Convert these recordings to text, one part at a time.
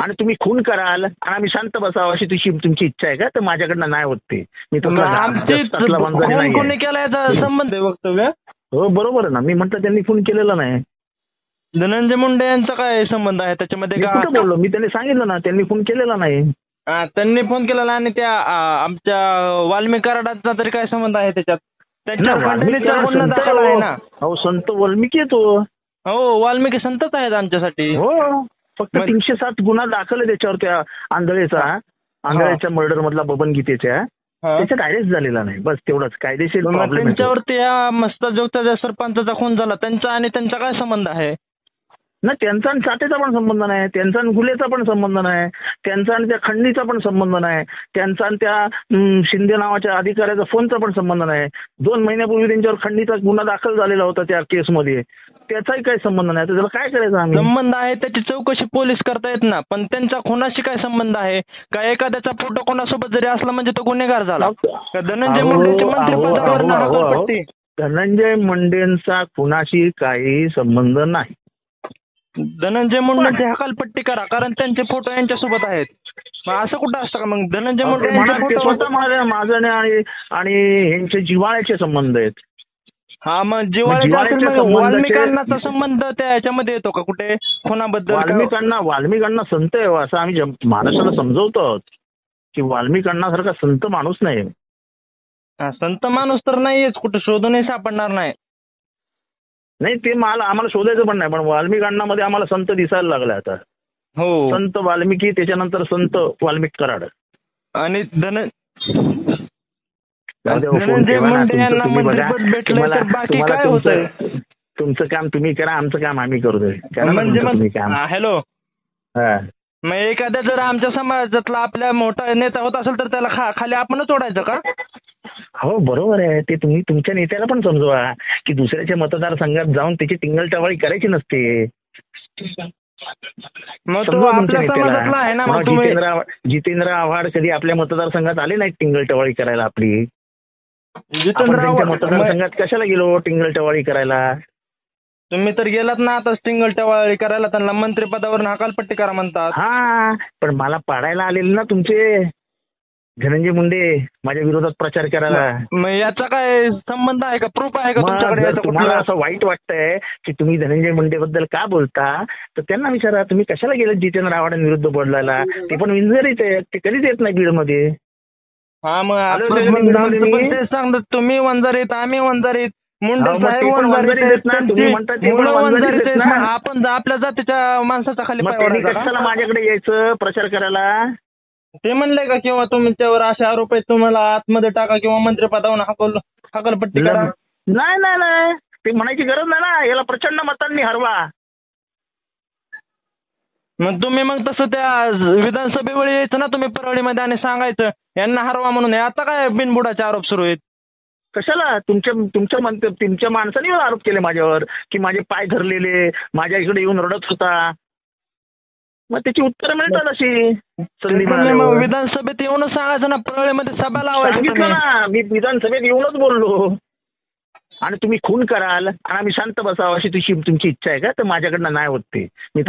आणि तुम्ही खून कराल आणि आम्ही शांत बसावं अशी तुमची इच्छा आहे का? तर माझ्याकडनं नाही होत ते. मी आमची तसला वंजारी कोणी नाही. केला याचा संबंध आहे वक्तव्य? हो बरोबर आहे ना. मी म्हटलं त्यांनी खून केलेला नाही. धनंजय मुंडे यांचा काय संबंध आहे त्याच्यामध्ये? मी का कुठं बोललो? मी त्यांनी सांगितलं ना त्यांनी खून केलेला नाही. त्यांनी फोन केलेला आणि त्या आमच्या वाल्मिक कराडाचा तरी काय संबंध आहे त्याच्यात? त्यांच्या खंडणीचा गुन्हा दाखल आहे ना. हो संत वाल्मिकी येतो. हो वाल्मिकी संतच आहेत आमच्यासाठी. हो फक्त 307 गुन्हा दाखल आहे त्याच्यावर त्या आंधळेच्या मर्डर मधला बबन गीतेच्या. त्याच्यात अरेस्ट झालेला नाही. बस तेवढंच कायदेशीर प्रॉब्लेम. त्यांच्यावरती या मस्ताजोगचा सरपंचाचा खून झाला त्यांचा आणि त्यांचा काय संबंध आहे? ना त्यांचा आणि चाटेचा पण संबंध नाही. त्यांचा आणि गुलेचा पण संबंध नाही. त्यांचा आणि त्या खंडणीचा पण संबंध नाही. त्यांचा आणि त्या शिंदे नावाच्या अधिकाऱ्याचा फोनचा पण संबंध नाही. 2 महिन्यापूर्वी त्यांच्यावर खंडणीचा गुन्हा दाखल झालेला होता त्या केसमध्ये. त्याचाही काही संबंध नाही. तर त्याला काय करायचं आम्ही? संबंध आहे त्याची चौकशी पोलीस करतायत ना. पण त्यांचा खुनाशी काय संबंध आहे? का एखाद्याचा फोटो कोणासोबत जरी असला म्हणजे तो गुन्हेगार झाला? धनंजय मुंडेंची मंत्रिपदावर हकालपट्टी. धनंजय मुंडेंचा खुनाशी काही संबंध नाही. धनंजय मुंडेंची हकालपट्टी करा कारण त्यांचे फोटो यांच्यासोबत आहेत. मग असं कुठं असतं का? मग धनंजय मुंडे स्वतः माझं आणि ह्यांचे जिव्हाळ्याचे संबंध आहेत. हा मग जिव्हाळ्याच्या वाल्मिकांचा संबंध त्या याच्यामध्ये येतो का कुठे खुनाबद्दल? वाल्मिकांना संत आहे असं आम्ही महाराष्ट्राला समजवतो की वाल्मिकांना संत माणूस नाही. संत माणूस तर नाहीच कुठे शोधूनही सापडणार नाही. नाही ते आम्हाला शोधायचं पण नाही. पण वाल्मिकांना मध्ये आम्हाला संत दिसायला लागला आता. हो संत वाल्मिकी त्याच्यानंतर संत वाल्मिक कराड आणि धनंजय मुंडे यांना मंत्रिपद भेटलं तर बाकी काय होतं? तुमचं काम तुम्ही करा आमचं काम आम्ही करतोय. हॅलो मग एखाद्या जर आमच्या समाजातला आपल्या मोठा नेता होत असेल तर त्याला खाली आपणच ओढायचं का? हो बरोबर आहे. ते तुम्ही तुमच्या नेत्याला पण समजवा की दुसऱ्याच्या मतदारसंघात जाऊन त्याची टिंगलटवाळी करायची नसते. मग तो आपल्या समाजातला आहे ना. मग जितेंद्र आव्हाड कधी आपल्या मतदारसंघात आले नाहीत टिंगलटवाळी करायला आपली. जितेंद्र आव्हाड मतदारसंघात कशाला गेलो टिंगलटवाळी करायला? तुम्ही तर गेलात ना आता टिंगलटवाळी करायला. त्यांना मंत्रिपदावर हकालपट्टी करा म्हणतात. हा पण मला पाडायला आलेले ना तुमचे धनंजय मुंडे माझ्या विरोधात प्रचार करायला. मग याचा काय संबंध आहे का? प्रूफ आहे का तुमच्याकडे? तुम्हाला असं वाईट वाटतंय की तुम्ही धनंजय मुंडे बद्दल का बोलता तर त्यांना विचारा तुम्ही कशाला गेले जितेंद्र आव्हाडांविरुद्ध बोलायला? ते पण विंजरीत आहेत. ते कधीच येत नाही बीडमध्ये. हा मग सांगतात तुम्ही वंजारीत आम्ही वंजारीत मुंडे साहेब वंजारीत. आपण आपल्या जातीच्या माणसाचा खाली कशाला माझ्याकडे यायचं प्रचार करायला? ते म्हणले का किंवा तुमच्यावर असे आरोप आहेत तुम्हाला आतमध्ये टाका किंवा मंत्रिपदावर हकालपट्टी करा? नाही ते म्हणायची गरज नाही ना. याला प्रचंड मतांनी हरवा. मग तुम्ही मग तसं त्या विधानसभेवर यायचं ना तुम्ही परळीमध्ये आणि सांगायचं यांना हरवा म्हणून. आता काय बिनबुडाचे आरोप सुरू आहेत? कशाला? तुमच्या माणसाने आरोप केले माझ्यावर की माझे पाय धरलेले माझ्या इकडे येऊन रडत होता. मग त्याची उत्तरं मिळतात अशी संधी. विधानसभेत येऊनच सांगायचं ना. परळीमध्ये सभा लावायची ना. मी विधानसभेत येऊनच बोललो. आणि तुम्ही खून कराल आणि आम्ही शांत बसावं अशी तुमची इच्छा आहे का? तर माझ्याकडनं नाही होत ते. मी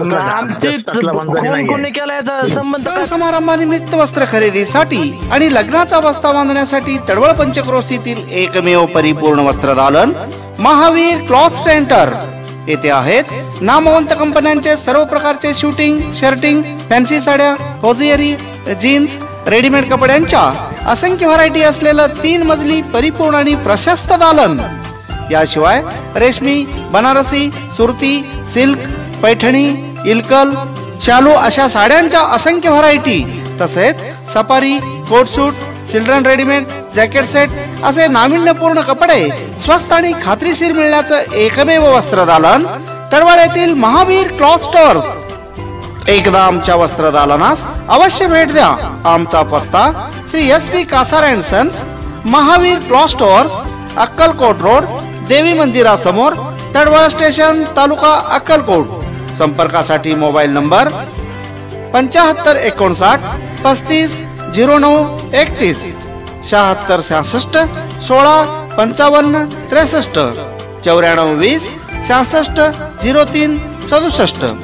सण समारंभानिमित्त वस्त्र खरेदीसाठी आणि लग्नाचा बस्ता बांधण्यासाठी तडवळ पंचक्रोशीतील एकमेव परिपूर्ण वस्त्रदालन महावीर क्लॉथ सेंटर येथे आहेत. नामवंत कंपन्यांचे सर्व प्रकारचे शूटिंग, शर्टिंग, फॅन्सी साड्या, होजियरी, जीन्स, रेडीमेड कपड्यांच्या असंख्य व्हरायटी असलेलं 3 मजली परिपूर्ण आणि प्रशस्त दालन. याशिवाय रेशमी, बनारसी, सुरती, सिल्क, पैठणी, इल्कल, शालू अशा साड्यांच्या असंख्य व्हरायटी तसेच safari, coat suit, children readymade, jacket set असे नाविन्यपूर्ण कपडे स्वस्त आणि खात्रीशीर मिळण्याचं एकमेव वस्त्रदालन तडवळ येथील महावीर क्लॉथ स्टोअर्स. एकदा आमच्या वस्त्रदालनास अवश्य भेट द्या. आमचा पत्ता Shri SP Kasar and sons, Mahavir cloth stores, Akkalkot road, देवी मंदिरासमोर, तडवळ स्टेशन, तालुका अक्कलकोट. संपर्कासाठी मोबाईल नंबर 7559 35 09 31, 76 66 16 55 63, 94 20 66 03 67.